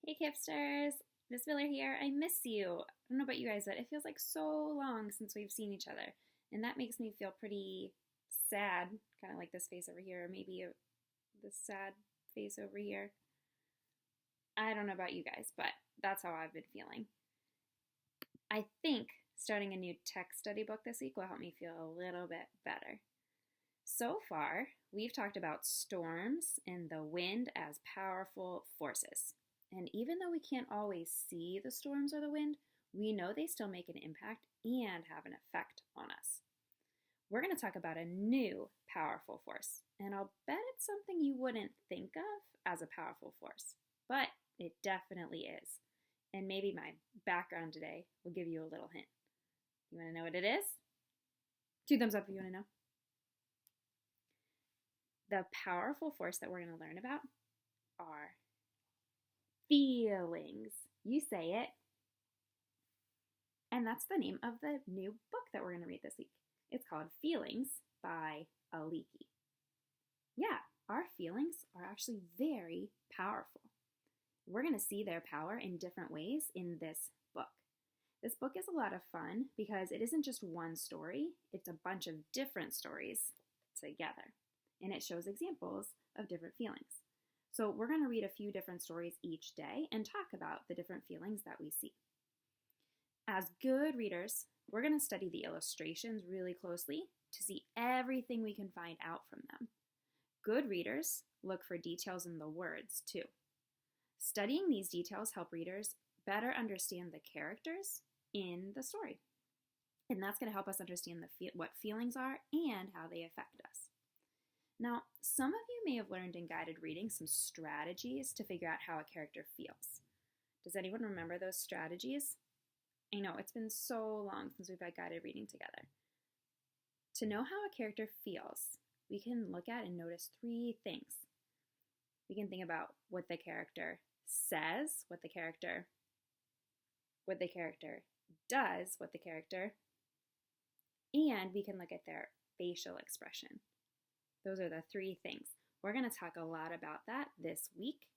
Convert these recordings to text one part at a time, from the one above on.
Hey Kipsters, Miss Miller here. I miss you. I don't know about you guys, but it feels like so long since we've seen each other. And that makes me feel pretty sad, kind of like this face over here, or maybe this sad face over here. I don't know about you guys, but that's how I've been feeling. I think starting a new tech study book this week will help me feel a little bit better. So far, we've talked about storms and the wind as powerful forces. And even though we can't always see the storms or the wind, we know they still make an impact and have an effect on us. We're going to talk about a new powerful force, and I'll bet it's something you wouldn't think of as a powerful force, but it definitely is. And maybe my background today will give you a little hint. You want to know what it is? 2 thumbs up if you want to know. The powerful force that we're going to learn about are feelings. You say it. And that's the name of the new book that we're going to read this week. It's called Feelings by Aliki. Yeah, our feelings are actually very powerful. We're going to see their power in different ways in this book. This book is a lot of fun because it isn't just one story, it's a bunch of different stories together. And it shows examples of different feelings. So we're going to read a few different stories each day and talk about the different feelings that we see. As good readers, we're going to study the illustrations really closely to see everything we can find out from them. Good readers look for details in the words too. Studying these details help readers better understand the characters in the story. And that's going to help us understand what feelings are and how they affect us. Now, some of you may have learned in guided reading some strategies to figure out how a character feels. Does anyone remember those strategies? I know, it's been so long since we've had guided reading together. To know how a character feels, we can look at and notice 3 things. We can think about what the character says, what the character does, and we can look at their facial expression. Those are the 3 things. We're going to talk a lot about that this week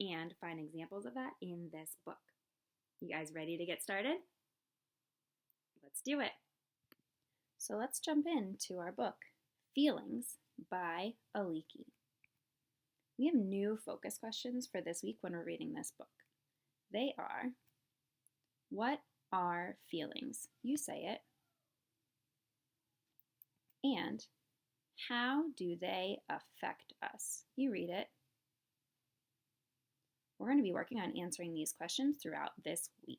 and find examples of that in this book. You guys ready to get started? Let's do it. So let's jump into our book, Feelings by Aliki. We have new focus questions for this week when we're reading this book. They are, what are feelings? You say it. And how do they affect us? You read it. We're going to be working on answering these questions throughout this week.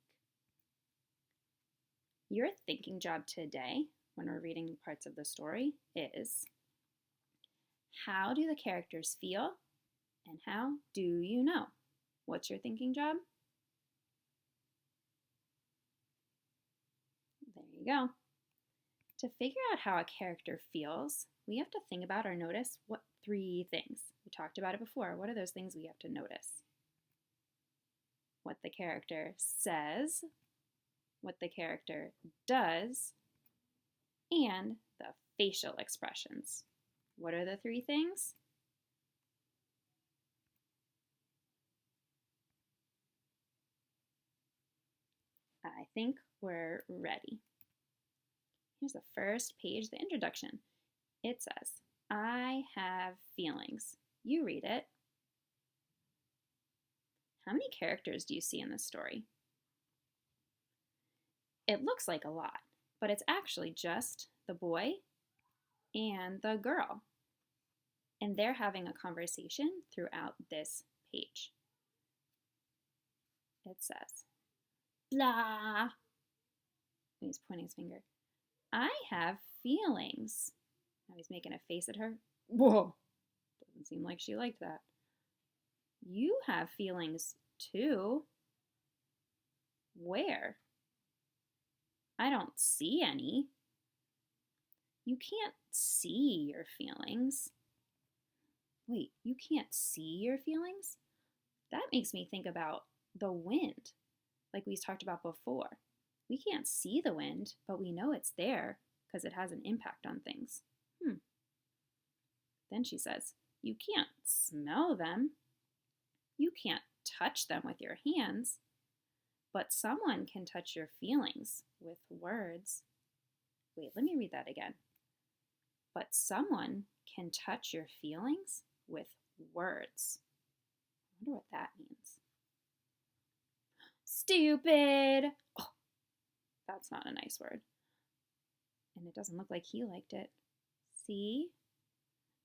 Your thinking job today, when we're reading parts of the story, is how do the characters feel and how do you know? What's your thinking job? There you go. To figure out how a character feels, we have to think about or notice what 3 things. We talked about it before. What are those things we have to notice? What the character says, what the character does, and the facial expressions. What are the 3 things? I think we're ready. Here's the first page, the introduction. It says, I have feelings. You read it. How many characters do you see in this story? It looks like a lot, but it's actually just the boy and the girl. And they're having a conversation throughout this page. It says, blah. He's pointing his finger. I have feelings. Now he's making a face at her. Whoa. Doesn't seem like she liked that. You have feelings too. Where? I don't see any. You can't see your feelings. Wait, you can't see your feelings? That makes me think about the wind, like we talked about before. We can't see the wind, but we know it's there because it has an impact on things. Then she says, you can't smell them. You can't touch them with your hands, but someone can touch your feelings with words. Wait, let me read that again. But someone can touch your feelings with words. I wonder what that means. Stupid! Oh, that's not a nice word. And it doesn't look like he liked it. See?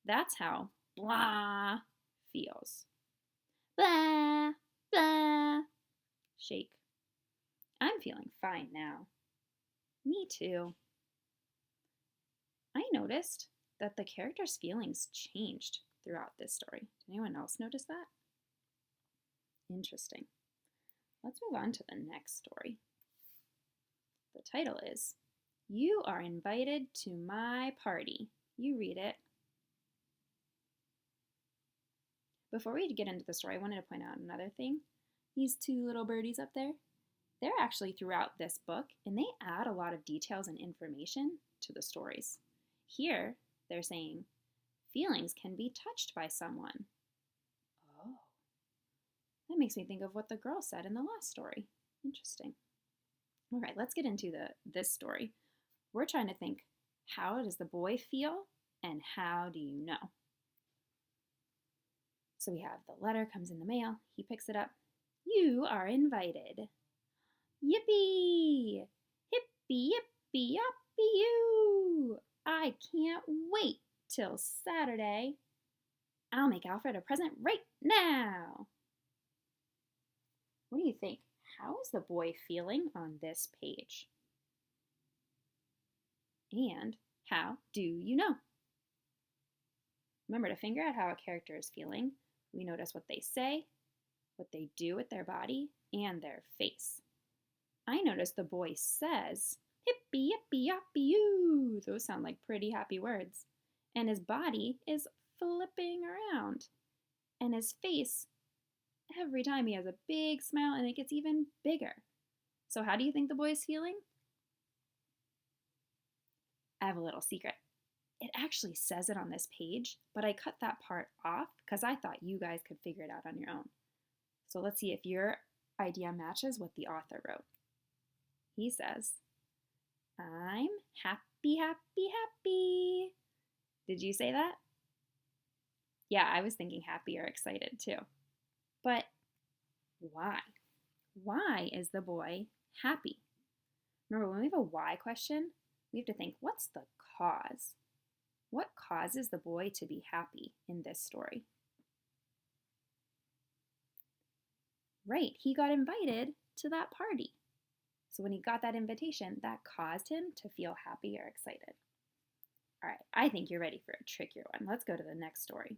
That's how blah feels. Blah, blah. Shake. I'm feeling fine now. Me too. I noticed that the character's feelings changed throughout this story. Did anyone else notice that? Interesting. Let's move on to the next story. The title is You Are Invited to My Party. You read it. Before we get into the story, I wanted to point out another thing. These two little birdies up there, they're actually throughout this book, and they add a lot of details and information to the stories. Here, they're saying, feelings can be touched by someone. Oh. That makes me think of what the girl said in the last story. Interesting. All right, let's get into this story. We're trying to think, how does the boy feel, and how do you know? So we have the letter comes in the mail. He picks it up. You are invited. Yippee! Hippie, yippee, yoppie, you! I can't wait till Saturday. I'll make Alfred a present right now. What do you think? How is the boy feeling on this page? And how do you know? Remember, to figure out how a character is feeling, we notice what they say, what they do with their body, and their face. I notice the boy says, hippie, yippee, yoppie, yoo. Those sound like pretty happy words. And his body is flipping around. And his face, every time he has a big smile and it gets even bigger. So how do you think the boy is feeling? I have a little secret. It actually says it on this page, but I cut that part off because I thought you guys could figure it out on your own. So let's see if your idea matches what the author wrote. He says, I'm happy, happy, happy. Did you say that? Yeah, I was thinking happy or excited too. But why? Why is the boy happy? Remember, when we have a why question, we have to think, what's the cause? What causes the boy to be happy in this story? Right, he got invited to that party. So when he got that invitation, that caused him to feel happy or excited. All right, I think you're ready for a trickier one. Let's go to the next story.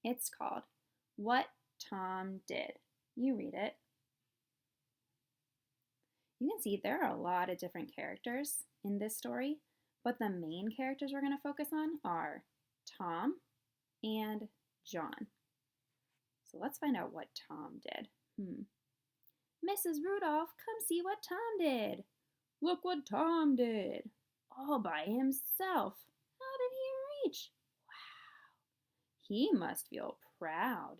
It's called What Tom Did. You read it. You can see there are a lot of different characters in this story, but the main characters we're going to focus on are Tom and John. So let's find out what Tom did. Mrs. Rudolph, come see what Tom did. Look what Tom did. All by himself. How did he reach? Wow. He must feel proud.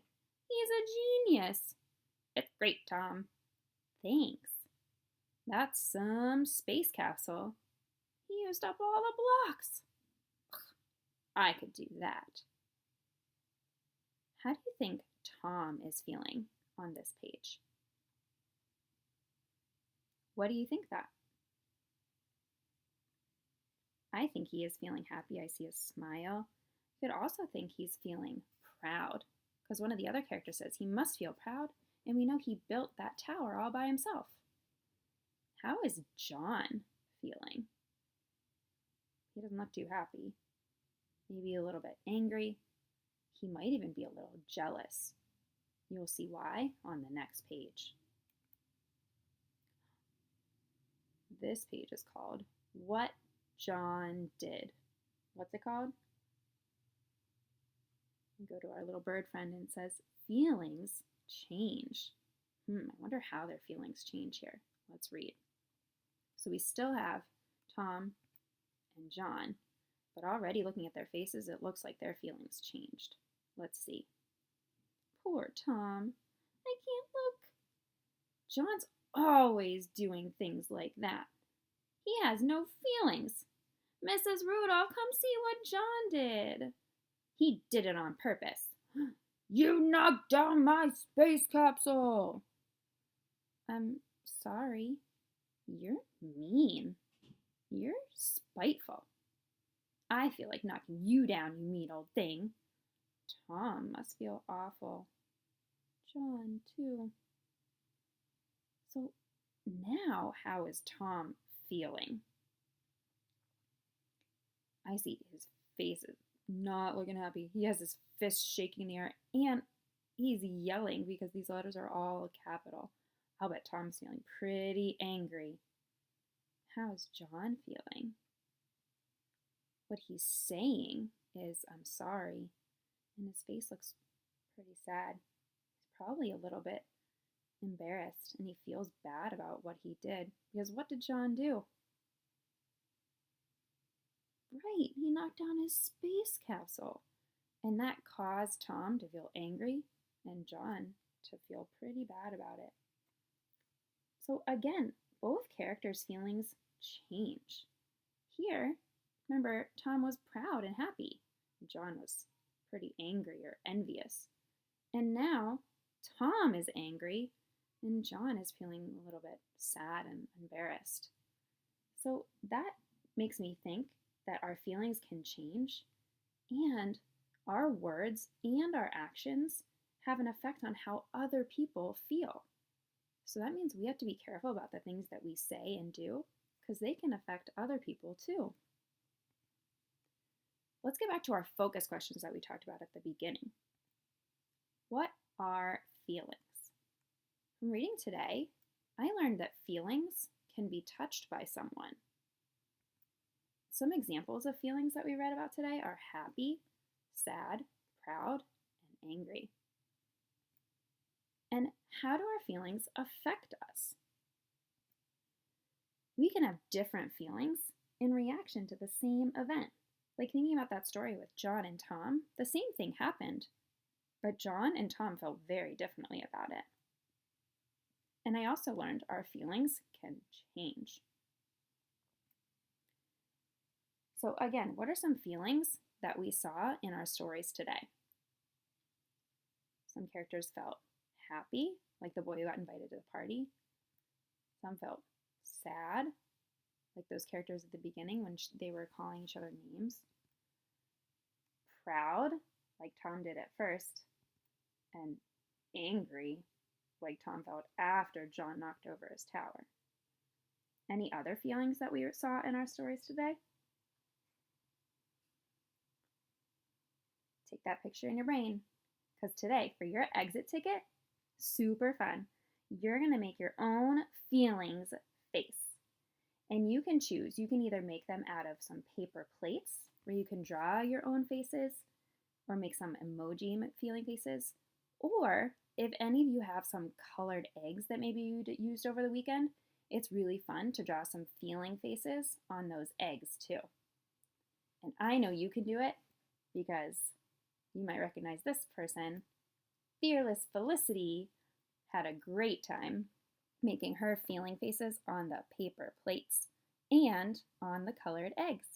He's a genius. It's great, Tom. Thanks. That's some space capsule. He used up all the blocks. I could do that. How do you think Tom is feeling on this page? What do you think that? I think he is feeling happy. I see a smile. You could also think he's feeling proud, because one of the other characters says he must feel proud, and we know he built that tower all by himself. How is John feeling? He doesn't look too happy. Maybe a little bit angry. He might even be a little jealous. You'll see why on the next page. This page is called What John Did. What's it called? We go to our little bird friend and it says, feelings change. I wonder how their feelings change here. Let's read. So we still have Tom and John, but already looking at their faces, it looks like their feelings changed. Let's see. Poor Tom. I John's always doing things like that. He has no feelings. Mrs. Rudolph, come see what John did. He did it on purpose. You knocked down my space capsule. I'm sorry. You're mean. You're spiteful. I feel like knocking you down, you mean old thing. Tom must feel awful. John, too. So now, how is Tom feeling? I see his face is not looking happy. He has his fist shaking in the air, and he's yelling because these letters are all capital. I'll bet Tom's feeling pretty angry. How's John feeling? What he's saying is, I'm sorry, and his face looks pretty sad. He's probably a little bit embarrassed, and he feels bad about what he did, because what did John do? Right, he knocked down his space capsule, and that caused Tom to feel angry and John to feel pretty bad about it. So again, both characters' feelings change. Here, remember, Tom was proud and happy. John was pretty angry or envious. And now, Tom is angry and John is feeling a little bit sad and embarrassed. So that makes me think that our feelings can change, and our words and our actions have an effect on how other people feel. So that means we have to be careful about the things that we say and do, because they can affect other people too. Let's get back to our focus questions that we talked about at the beginning. What are feelings? From reading today, I learned that feelings can be touched by someone. Some examples of feelings that we read about today are happy, sad, proud, and angry. And how do our feelings affect us? We can have different feelings in reaction to the same event. Like thinking about that story with John and Tom, the same thing happened, but John and Tom felt very differently about it. And I also learned our feelings can change. So again, what are some feelings that we saw in our stories today? Some characters felt happy, like the boy who got invited to the party. Some felt sad, like those characters at the beginning when they were calling each other names. Proud, like Tom did at first. And angry, like Tom felt after John knocked over his tower. Any other feelings that we saw in our stories today? Take that picture in your brain, because today, for your exit ticket, super fun, you're going to make your own feelings face. And you can choose. You can either make them out of some paper plates, where you can draw your own faces, or make some emoji feeling faces. Or if any of you have some colored eggs that maybe you used over the weekend, it's really fun to draw some feeling faces on those eggs too. And I know you can do it because you might recognize this person. Fearless Felicity had a great time making her feeling faces on the paper plates and on the colored eggs.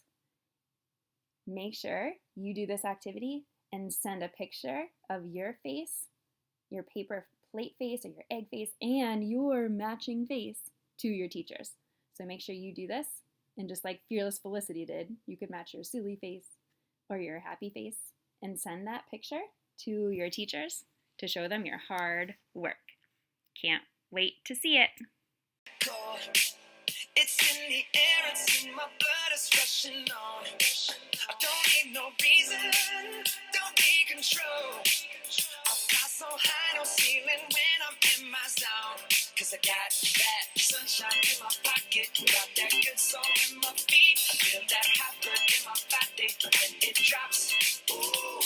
Make sure you do this activity and send a picture of your face, your paper plate face or your egg face, and your matching face to your teachers. So make sure you do this, and just like Fearless Felicity did, you could match your silly face or your happy face and send that picture to your teachers to show them your hard work. Can't wait to see it. It's in the air, it's in my blood, it's rushing on. I don't need no reason, don't need control. I fly so high, no ceiling when I'm in my zone. Cause I got that sunshine in my pocket, got that good soul in my feet. I feel that hot blood in my body when it drops. Ooh,